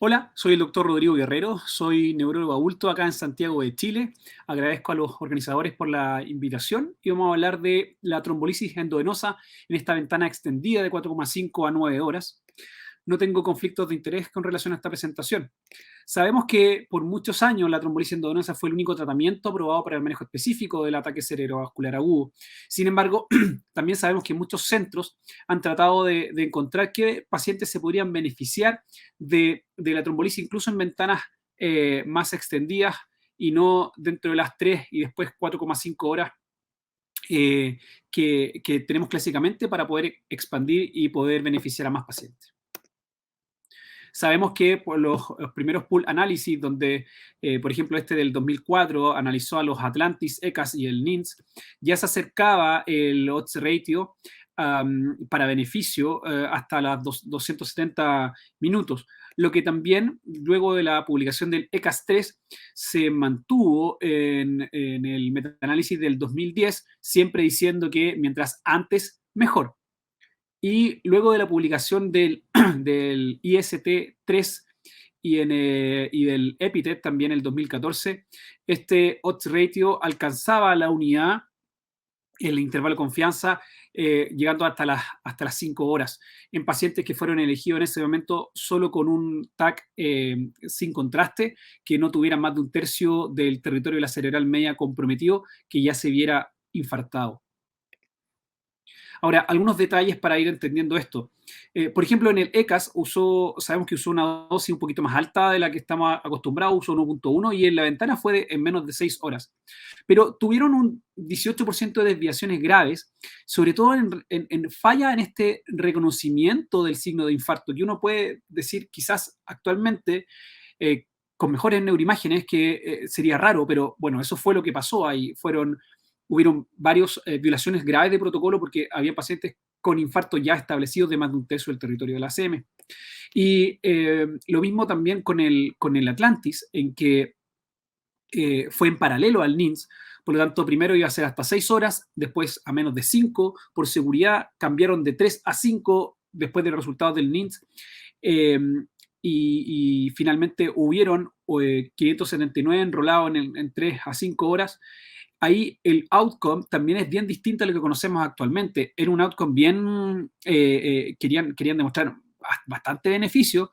Hola, soy el doctor Rodrigo Guerrero, soy neurólogo adulto acá en Santiago de Chile. Agradezco a los organizadores por la invitación y vamos a hablar de la trombolisis endovenosa en esta ventana extendida de 4,5 a 9 horas. No tengo conflictos de interés con relación a esta presentación. Sabemos que por muchos años la trombolisis endovenosa fue el único tratamiento aprobado para el manejo específico del ataque cerebrovascular agudo. Sin embargo, también sabemos que muchos centros han tratado de encontrar qué pacientes se podrían beneficiar de la trombolisis, incluso en ventanas más extendidas y no dentro de las 3 y después 4,5 horas que tenemos clásicamente para poder expandir y poder beneficiar a más pacientes. Sabemos que por los primeros pool análisis, donde, por ejemplo, este del 2004 analizó a los Atlantis, ECAS y el NINS, ya se acercaba el odds ratio para beneficio hasta las 270 minutos, lo que también luego de la publicación del ECAS 3 se mantuvo en el metaanálisis del 2010, siempre diciendo que mientras antes, mejor. Y luego de la publicación del IST3 y del EPITET también en el 2014, este odds ratio alcanzaba la unidad en el intervalo de confianza, llegando hasta las 5 horas, en pacientes que fueron elegidos en ese momento solo con un TAC sin contraste, que no tuvieran más de un tercio del territorio de la cerebral media comprometido, que ya se viera infartado. Ahora, algunos detalles para ir entendiendo esto. Por ejemplo, en el ECAS sabemos que usó una dosis un poquito más alta de la que estamos acostumbrados, usó 1,1 y en la ventana fue en menos de 6 horas. Pero tuvieron un 18% de desviaciones graves, sobre todo en falla en este reconocimiento del signo de infarto, que uno puede decir quizás actualmente con mejores neuroimágenes que sería raro, pero bueno, eso fue lo que pasó ahí. Hubieron varias violaciones graves de protocolo porque había pacientes con infarto ya establecidos de más de un tercio del territorio de la ACM. Y lo mismo también con el Atlantis, en que fue en paralelo al NINS, por lo tanto, primero iba a ser hasta 6 horas, después a menos de 5, por seguridad cambiaron de 3 a 5 después de los resultados del NINS, eh, y finalmente hubieron 579 enrolados en 3 a 5 horas. Ahí el outcome también es bien distinto a lo que conocemos actualmente. Era un outcome bien, querían demostrar bastante beneficio.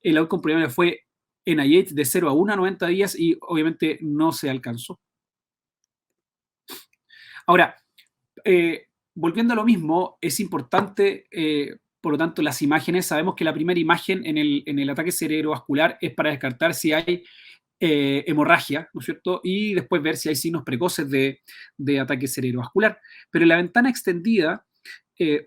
El outcome primero fue NIH de 0 a 1 a 90 días y obviamente no se alcanzó. Ahora, volviendo a lo mismo, es importante, por lo tanto, las imágenes. Sabemos que la primera imagen en el ataque cerebrovascular es para descartar si hay hemorragia, ¿no es cierto? Y después ver si hay signos precoces de ataque cerebrovascular. Pero en la ventana extendida,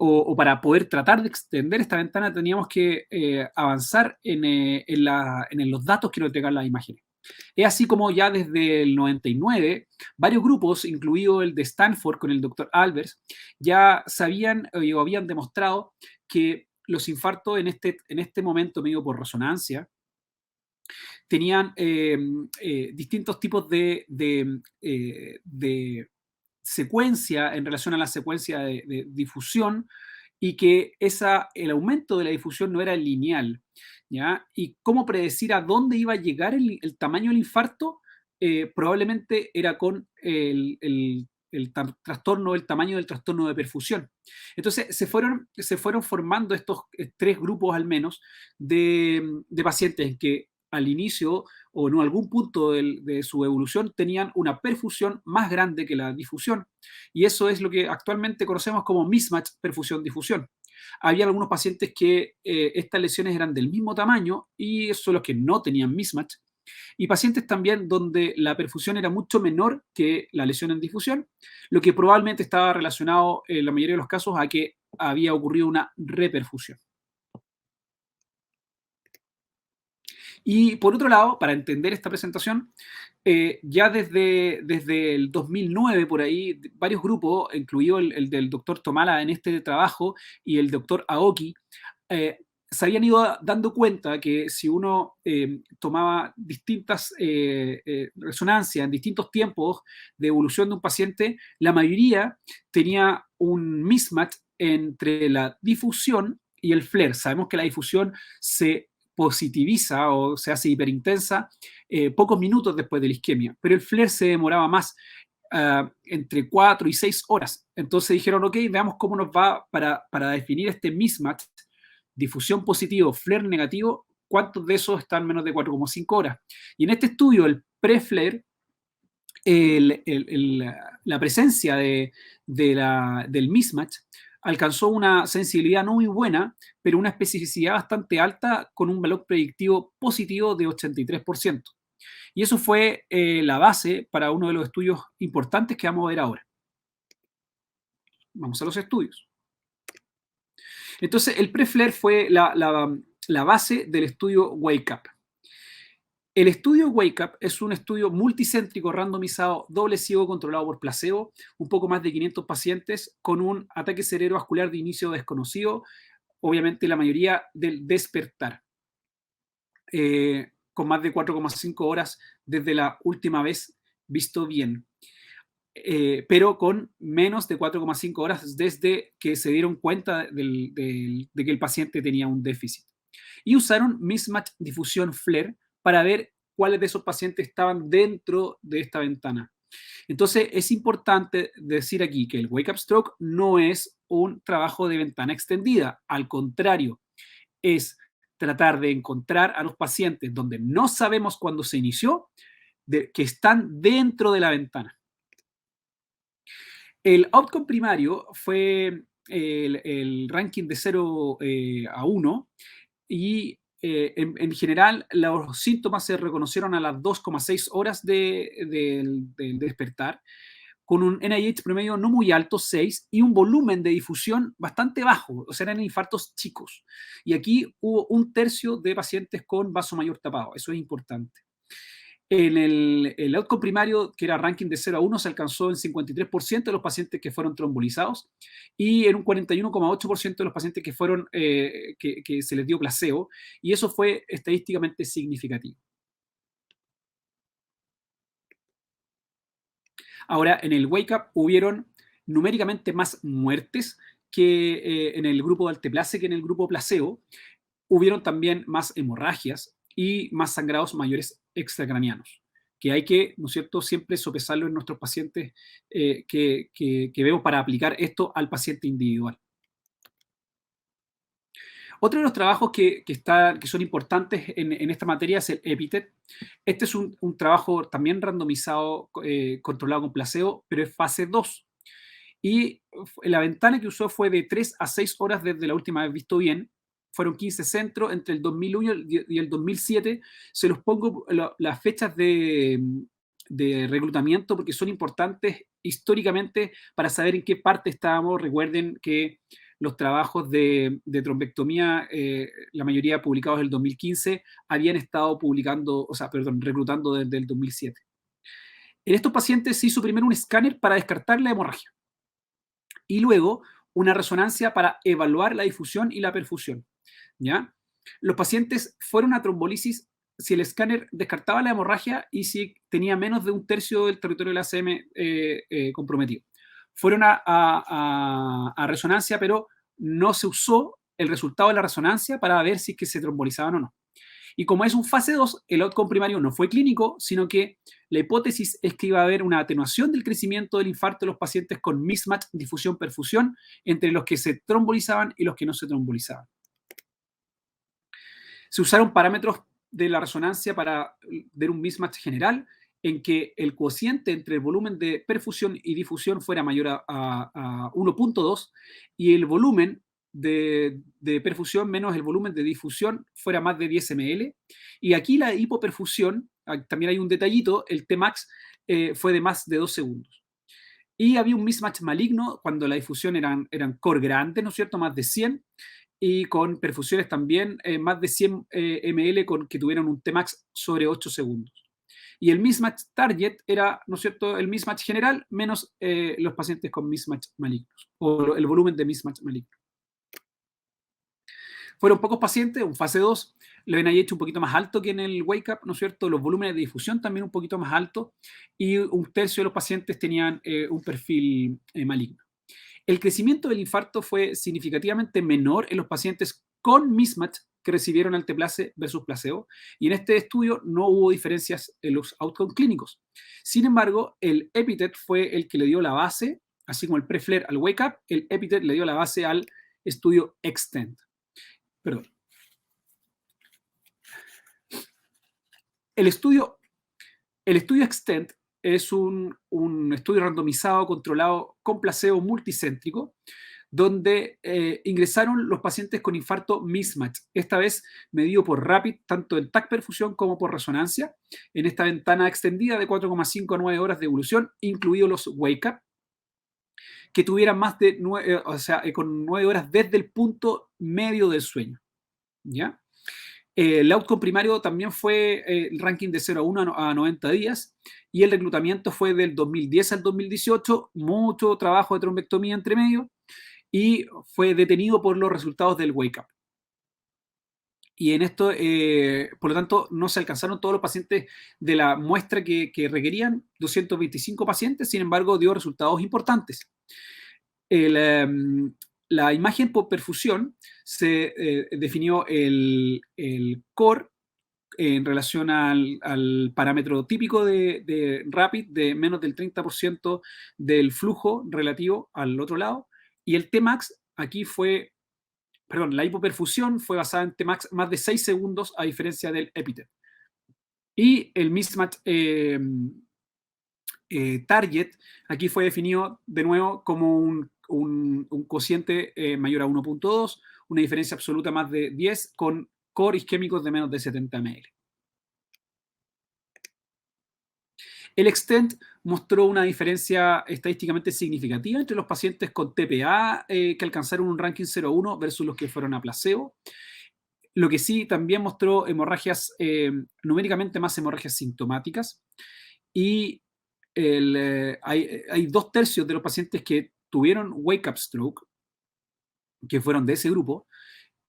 o para poder tratar de extender esta ventana, teníamos que avanzar en los datos que nos entregan las imágenes. Es así como ya desde el 99, varios grupos, incluido el de Stanford con el doctor Albers, ya sabían o habían demostrado que los infartos en este momento, medido por resonancia, tenían distintos tipos de secuencia en relación a la secuencia de difusión y que el aumento de la difusión no era lineal, ¿ya? Y cómo predecir a dónde iba a llegar el tamaño del infarto, probablemente era con trastorno, el tamaño del trastorno de perfusión. Entonces se fueron formando estos tres grupos al menos de pacientes que al inicio o en algún punto de su evolución tenían una perfusión más grande que la difusión. Y eso es lo que actualmente conocemos como mismatch perfusión-difusión. Había algunos pacientes que estas lesiones eran del mismo tamaño y esos son los que no tenían mismatch. Y pacientes también donde la perfusión era mucho menor que la lesión en difusión, lo que probablemente estaba relacionado en la mayoría de los casos a que había ocurrido una reperfusión. Y por otro lado, para entender esta presentación, ya desde el 2009, por ahí, varios grupos, incluido el del doctor Tomala en este trabajo y el doctor Aoki, se habían ido dando cuenta que si uno tomaba distintas resonancias en distintos tiempos de evolución de un paciente, la mayoría tenía un mismatch entre la difusión y el flare. Sabemos que la difusión se positiviza o se hace hiperintensa pocos minutos después de la isquemia, pero el flare se demoraba más, entre 4 y 6 horas. Entonces dijeron, ok, veamos cómo nos va para definir este mismatch, difusión positivo, flare negativo, cuántos de esos están menos de 4,5 horas. Y en este estudio, el pre-flare, la presencia del mismatch alcanzó una sensibilidad no muy buena, pero una especificidad bastante alta con un valor predictivo positivo de 83%. Y eso fue la base para uno de los estudios importantes que vamos a ver ahora. Vamos a los estudios. Entonces, el pre-flare fue la base del estudio Wake Up. El estudio Wake Up es un estudio multicéntrico, randomizado, doble ciego, controlado por placebo, un poco más de 500 pacientes con un ataque cerebrovascular de inicio desconocido, obviamente la mayoría del despertar, con más de 4,5 horas desde la última vez visto bien, pero con menos de 4,5 horas desde que se dieron cuenta de que el paciente tenía un déficit. Y usaron mismatch difusión FLAIR para ver cuáles de esos pacientes estaban dentro de esta ventana. Entonces, es importante decir aquí que el Wake Up Stroke no es un trabajo de ventana extendida. Al contrario, es tratar de encontrar a los pacientes donde no sabemos cuándo se inició, que están dentro de la ventana. El outcome primario fue el ranking de 0 a 1 y en general los síntomas se reconocieron a las 2,6 horas del despertar, con un NIH promedio no muy alto, 6, y un volumen de difusión bastante bajo, o sea, eran infartos chicos. Y aquí hubo un tercio de pacientes con vaso mayor tapado, eso es importante. En el outcome primario, que era ranking de 0 a 1, se alcanzó en 53% de los pacientes que fueron trombolizados y en un 41,8% de los pacientes que fueron que se les dio placebo, y eso fue estadísticamente significativo. Ahora, en el Wake Up hubieron numéricamente más muertes que en el grupo de alteplase que en el grupo placebo. Hubieron también más hemorragias y más sangrados mayores extracranianos, que hay que, ¿no es cierto?, siempre sopesarlo en nuestros pacientes que vemos para aplicar esto al paciente individual. Otro de los trabajos que son importantes en esta materia es el EPITET. Este es un trabajo también randomizado, controlado con placebo, pero es fase 2. Y la ventana que usó fue de 3 a 6 horas desde la última vez visto bien. Fueron 15 centros entre el 2001 y el 2007. Se los pongo las fechas de reclutamiento porque son importantes históricamente para saber en qué parte estábamos. Recuerden que los trabajos de trombectomía, la mayoría publicados en el 2015, habían estado reclutando desde el 2007. En estos pacientes se hizo primero un escáner para descartar la hemorragia y luego una resonancia para evaluar la difusión y la perfusión, ¿ya? Los pacientes fueron a trombolisis si el escáner descartaba la hemorragia y si tenía menos de un tercio del territorio del ACM comprometido. Fueron a resonancia, pero no se usó el resultado de la resonancia para ver si es que se trombolizaban o no. Y como es un fase 2, el outcome primario no fue clínico, sino que la hipótesis es que iba a haber una atenuación del crecimiento del infarto de los pacientes con mismatch difusión-perfusión entre los que se trombolizaban y los que no se trombolizaban. Se usaron parámetros de la resonancia para ver un mismatch general en que el cociente entre el volumen de perfusión y difusión fuera mayor a 1,2 y el volumen de perfusión menos el volumen de difusión fuera más de 10 ml. Y aquí la hipoperfusión, también hay un detallito, el Tmax fue de más de 2 segundos. Y había un mismatch maligno cuando la difusión eran core grandes, ¿no es cierto? Más de 100, y con perfusiones también más de 100 ml que tuvieron un Tmax sobre 8 segundos. Y el mismatch target era, ¿no es cierto?, el mismatch general menos los pacientes con mismatch malignos, o el volumen de mismatch maligno. Fueron pocos pacientes, un fase 2, lo habían hecho un poquito más alto que en el Wake Up, ¿no es cierto? Los volúmenes de difusión también un poquito más altos, y un tercio de los pacientes tenían un perfil maligno. El crecimiento del infarto fue significativamente menor en los pacientes con mismatch que recibieron alteplase versus placebo, y en este estudio no hubo diferencias en los outcomes clínicos. Sin embargo, el EPITET fue el que le dio la base, así como el PREFLARE al Wake Up, el EPITET le dio la base al estudio EXTEND. Perdón. El estudio EXTEND es un estudio randomizado, controlado con placebo multicéntrico, donde ingresaron los pacientes con infarto mismatch, esta vez medido por RAPID, tanto en TAC perfusión como por resonancia, en esta ventana extendida de 4,5 a 9 horas de evolución, incluidos los wake up, que tuvieran más de 9, con 9 horas desde el punto medio del sueño. ¿Ya? El outcome primario también fue el ranking de 0 a 1 a 90 días, y el reclutamiento fue del 2010 al 2018, mucho trabajo de trombectomía entre medio, y fue detenido por los resultados del Wake Up. Y en esto, por lo tanto, no se alcanzaron todos los pacientes de la muestra que requerían, 225 pacientes, sin embargo, dio resultados importantes. La imagen por perfusión se definió el core en relación al parámetro típico de RAPID de menos del 30% del flujo relativo al otro lado, y el Tmax aquí fue, perdón, la hipoperfusión fue basada en Tmax más de 6 segundos a diferencia del EPITET. Y el mismatch target aquí fue definido de nuevo como un cociente mayor a 1.2, una diferencia absoluta más de 10 con core isquémicos de menos de 70 ml. El EXTEND mostró una diferencia estadísticamente significativa entre los pacientes con TPA que alcanzaron un ranking 0-1 versus los que fueron a placebo. Lo que sí también mostró hemorragias, numéricamente más hemorragias sintomáticas. Y hay 2/3 de los pacientes que tuvieron wake-up stroke, que fueron de ese grupo.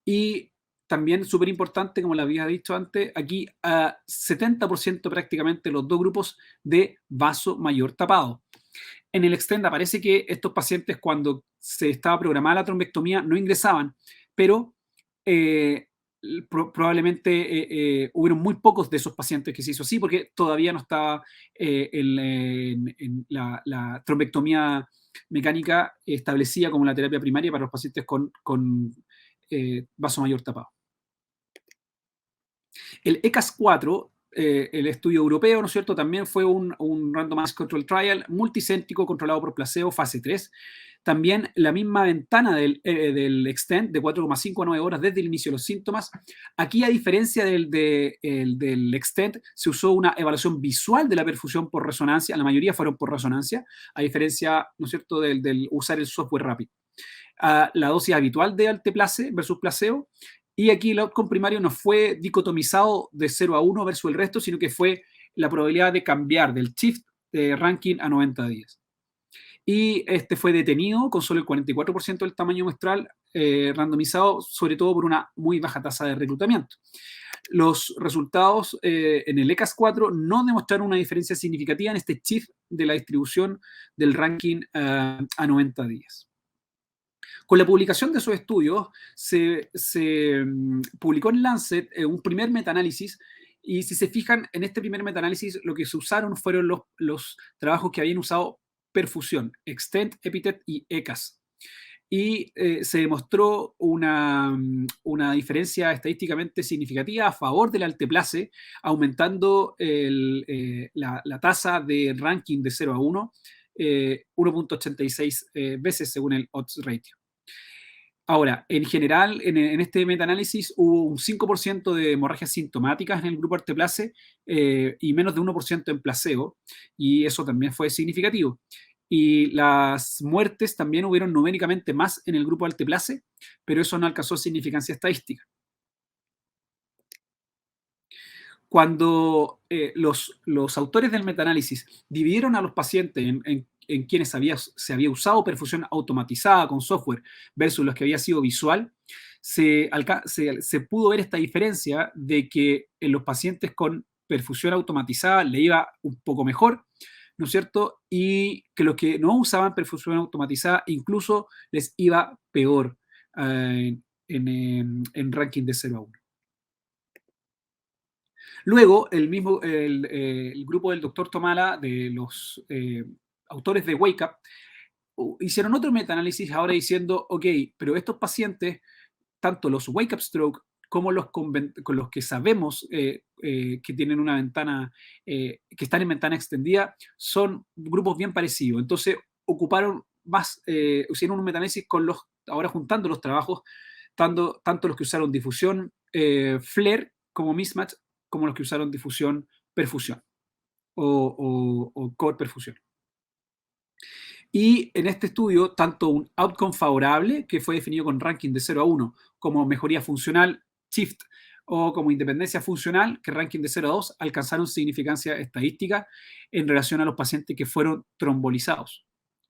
Y también súper importante, como le había dicho antes, aquí a 70% prácticamente los dos grupos de vaso mayor tapado. En el EXTEND aparece que estos pacientes, cuando se estaba programada la trombectomía, no ingresaban, pero probablemente hubieron muy pocos de esos pacientes que se hizo así, porque todavía no estaba en la trombectomía mecánica establecida como la terapia primaria para los pacientes con vaso mayor tapado. El ECAS-4, el estudio europeo, ¿no es cierto?, también fue un randomized control trial multicéntrico controlado por placebo, fase 3. También la misma ventana del EXTEND de 4,5 a 9 horas desde el inicio de los síntomas. Aquí, a diferencia del EXTEND, se usó una evaluación visual de la perfusión por resonancia. La mayoría fueron por resonancia, a diferencia, ¿no es cierto?, del usar el software rápido. La dosis habitual de alteplase versus placebo. Y aquí el outcome primario no fue dicotomizado de 0 a 1 versus el resto, sino que fue la probabilidad de cambiar del shift de ranking a 90 días. Y este fue detenido con solo el 44% del tamaño muestral, randomizado sobre todo por una muy baja tasa de reclutamiento. Los resultados en el ECAS-4 no demostraron una diferencia significativa en este shift de la distribución del ranking a 90 días. Con la publicación de esos estudios, se publicó en Lancet un primer metaanálisis, y si se fijan en este primer metaanálisis, lo que se usaron fueron los trabajos que habían usado perfusión, EXTEND, EPITET y ECAS. Y se demostró una diferencia estadísticamente significativa a favor del alteplase, aumentando la tasa de ranking de 0 a 1, 1.86 veces según el odds ratio. Ahora, en general, en este metaanálisis hubo un 5% de hemorragias sintomáticas en el grupo alteplase y menos de 1% en placebo, y eso también fue significativo. Y las muertes también hubieron numéricamente más en el grupo alteplase, pero eso no alcanzó significancia estadística. Cuando los autores del metaanálisis dividieron a los pacientes en quienes se había usado perfusión automatizada con software versus los que había sido visual, se pudo ver esta diferencia de que en los pacientes con perfusión automatizada le iba un poco mejor, ¿no es cierto? Y que los que no usaban perfusión automatizada incluso les iba peor en ranking de 0 a 1. Luego, el grupo del doctor Tomala, de los autores de Wake Up, hicieron otro metaanálisis ahora diciendo, ok, pero estos pacientes, tanto los Wake Up Stroke como con los que sabemos que tienen una ventana, que están en ventana extendida, son grupos bien parecidos. Entonces, hicieron un metaanálisis ahora juntando los trabajos, tanto los que usaron difusión FLAIR como mismatch, como los que usaron difusión perfusión o core perfusión. Y en este estudio, tanto un outcome favorable, que fue definido con ranking de 0 a 1, como mejoría funcional, shift, o como independencia funcional, que ranking de 0 a 2, alcanzaron significancia estadística en relación a los pacientes que fueron trombolizados,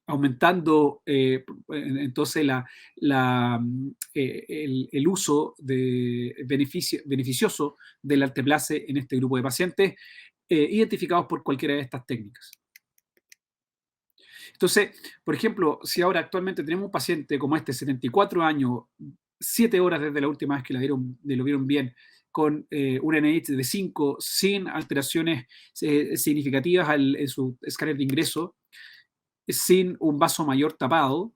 aumentando entonces el uso beneficioso del alteplase en este grupo de pacientes identificados por cualquiera de estas técnicas. Entonces, por ejemplo, si ahora actualmente tenemos un paciente como este, 74 años, 7 horas desde la última vez que lo vieron bien, con un NIH de 5, sin alteraciones significativas en su escáner de ingreso, sin un vaso mayor tapado,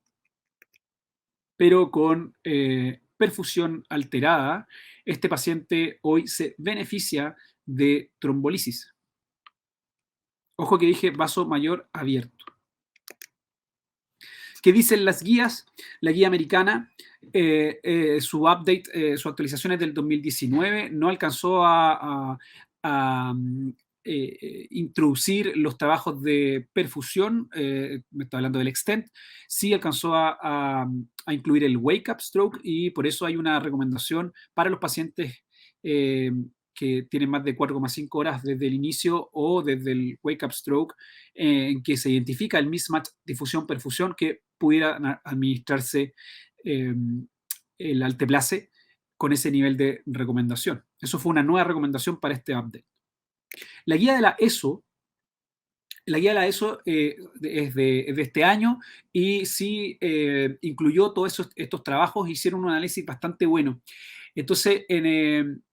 pero con perfusión alterada, este paciente hoy se beneficia de trombolisis. Ojo que dije vaso mayor abierto. ¿Qué dicen las guías? La guía americana, su update, su actualización es del 2019, no alcanzó a, introducir los trabajos de perfusión, me estoy hablando del extent, sí alcanzó a incluir el wake up stroke y por eso hay una recomendación para los pacientes que tienen más de 4,5 horas desde el inicio o desde el wake up stroke, en que se identifica el mismatch difusión-perfusión que pudiera administrarse el alteplase con ese nivel de recomendación. Eso fue una nueva recomendación para este update. La guía de la ESO es de este año y sí incluyó todos estos trabajos, hicieron un análisis bastante bueno. Entonces, en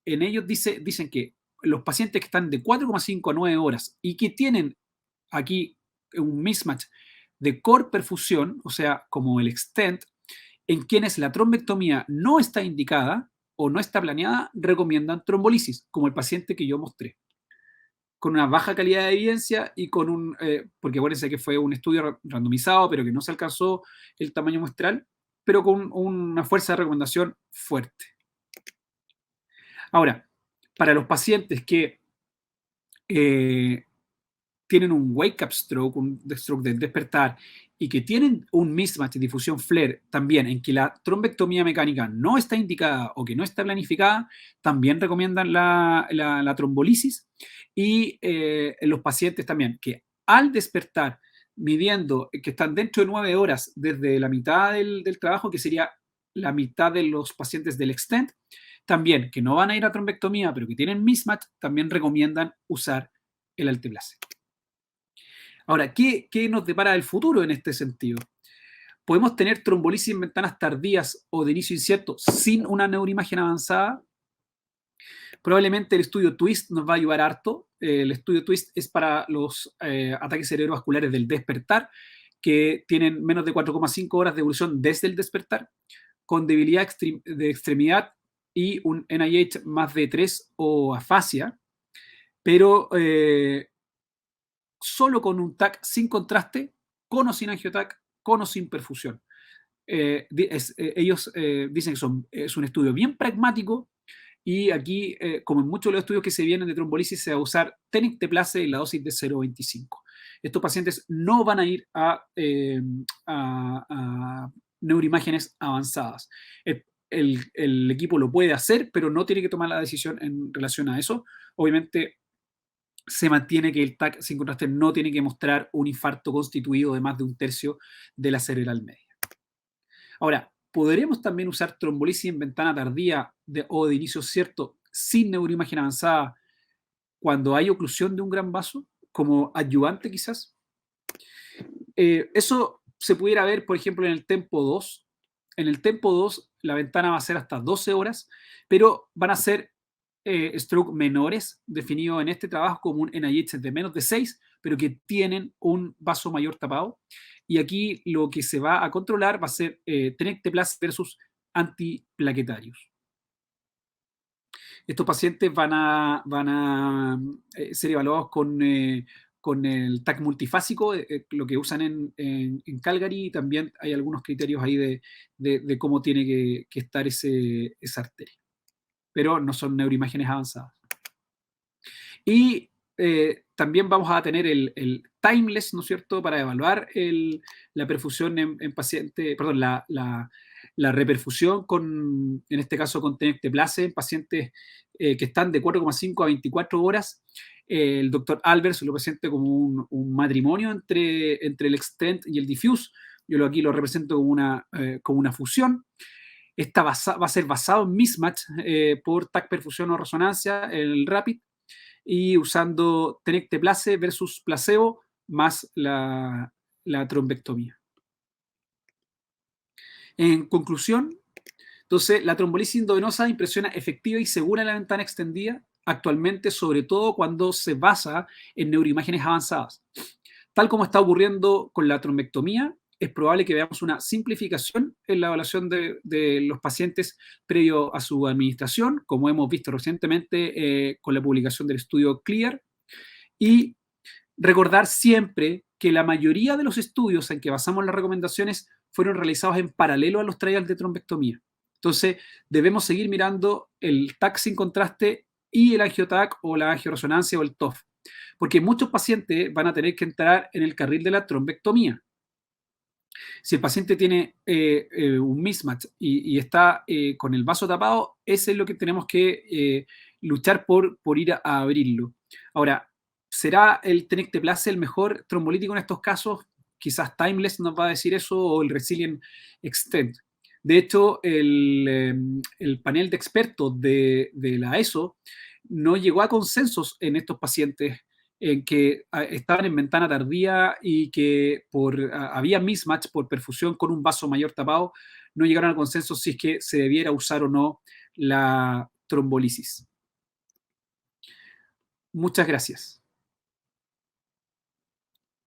ellos dicen que los pacientes que están de 4,5 a 9 horas y que tienen aquí un mismatch de core perfusión, o sea, como el extent, en quienes la trombectomía no está indicada o no está planeada, recomiendan trombolisis, como el paciente que yo mostré, con una baja calidad de evidencia y con porque acuérdense que fue un estudio randomizado, pero que no se alcanzó el tamaño muestral, pero con una fuerza de recomendación fuerte. Ahora, para los pacientes que tienen un wake-up stroke, un stroke del despertar, y que tienen un mismatch de difusión FLAIR también, en que la trombectomía mecánica no está indicada o que no está planificada, también recomiendan la trombolisis. Y los pacientes también que al despertar, midiendo que están dentro de 9 horas desde la mitad del trabajo, que sería la mitad de los pacientes del extent, también que no van a ir a trombectomía, pero que tienen mismatch, también recomiendan usar el alteplase. Ahora, ¿qué nos depara el futuro en este sentido? ¿Podemos tener trombolisis en ventanas tardías o de inicio incierto sin una neuroimagen avanzada? Probablemente el estudio TWIST nos va a ayudar harto. El estudio TWIST es para los ataques cerebrovasculares del despertar, que tienen menos de 4,5 horas de evolución desde el despertar, con debilidad de extremidad y un NIH más de 3 o afasia, pero solo con un TAC sin contraste, con o sin angioTAC, con o sin perfusión. Ellos dicen que es un estudio bien pragmático y aquí, como en muchos de los estudios que se vienen de trombolisis, se va a usar tenecteplase en la dosis de 0,25. Estos pacientes no van a ir a neuroimágenes avanzadas. El equipo lo puede hacer, pero no tiene que tomar la decisión en relación a eso. Obviamente, se mantiene que el TAC sin contraste no tiene que mostrar un infarto constituido de más de un tercio de la cerebral media. Ahora, ¿podríamos también usar trombolisis en ventana tardía o de inicio cierto sin neuroimagen avanzada cuando hay oclusión de un gran vaso, como adyuvante quizás? Eso se pudiera ver, por ejemplo, en el TEMPO 2. En el TEMPO 2 la ventana va a ser hasta 12 horas, pero van a ser stroke menores, definido en este trabajo como un NIH de menos de 6, pero que tienen un vaso mayor tapado. Y aquí lo que se va a controlar va a ser tenecteplase versus antiplaquetarios. Estos pacientes van a ser evaluados con el TAC multifásico, lo que usan en Calgary, y también hay algunos criterios ahí de cómo tiene que estar esa arteria. Pero no son neuroimágenes avanzadas. Y también vamos a tener el timeless, ¿no es cierto?, para evaluar la perfusión en pacientes, perdón, la reperfusión en este caso con tenecteplase en pacientes que están de 4,5 a 24 horas. El doctor Albers lo presenta como un matrimonio entre el extent y el diffuse. Yo aquí lo represento como una fusión. Esta va a ser basado en mismatch por TAC perfusión o resonancia, el RAPID, y usando tenecteplase versus placebo más la trombectomía. En conclusión, entonces, la trombolisis endovenosa impresiona efectiva y segura en la ventana extendida, actualmente, sobre todo cuando se basa en neuroimágenes avanzadas. Tal como está ocurriendo con la trombectomía, es probable que veamos una simplificación en la evaluación de los pacientes previo a su administración, como hemos visto recientemente con la publicación del estudio CLEAR, y recordar siempre que la mayoría de los estudios en que basamos las recomendaciones fueron realizados en paralelo a los trials de trombectomía. Entonces, debemos seguir mirando el TAC sin contraste y el angioTAC o la angioresonancia o el TOF, porque muchos pacientes van a tener que entrar en el carril de la trombectomía. Si el paciente tiene un mismatch y está con el vaso tapado, ese es lo que tenemos que luchar por ir a abrirlo. Ahora, ¿será el tenecteplase el mejor trombolítico en estos casos? Quizás Timeless nos va a decir eso, o el Resilient Extend. De hecho, el panel de expertos de la ESO no llegó a consensos en estos pacientes en que estaban en ventana tardía y que había mismatch por perfusión con un vaso mayor tapado, no llegaron al consenso si es que se debiera usar o no la trombolisis. Muchas gracias.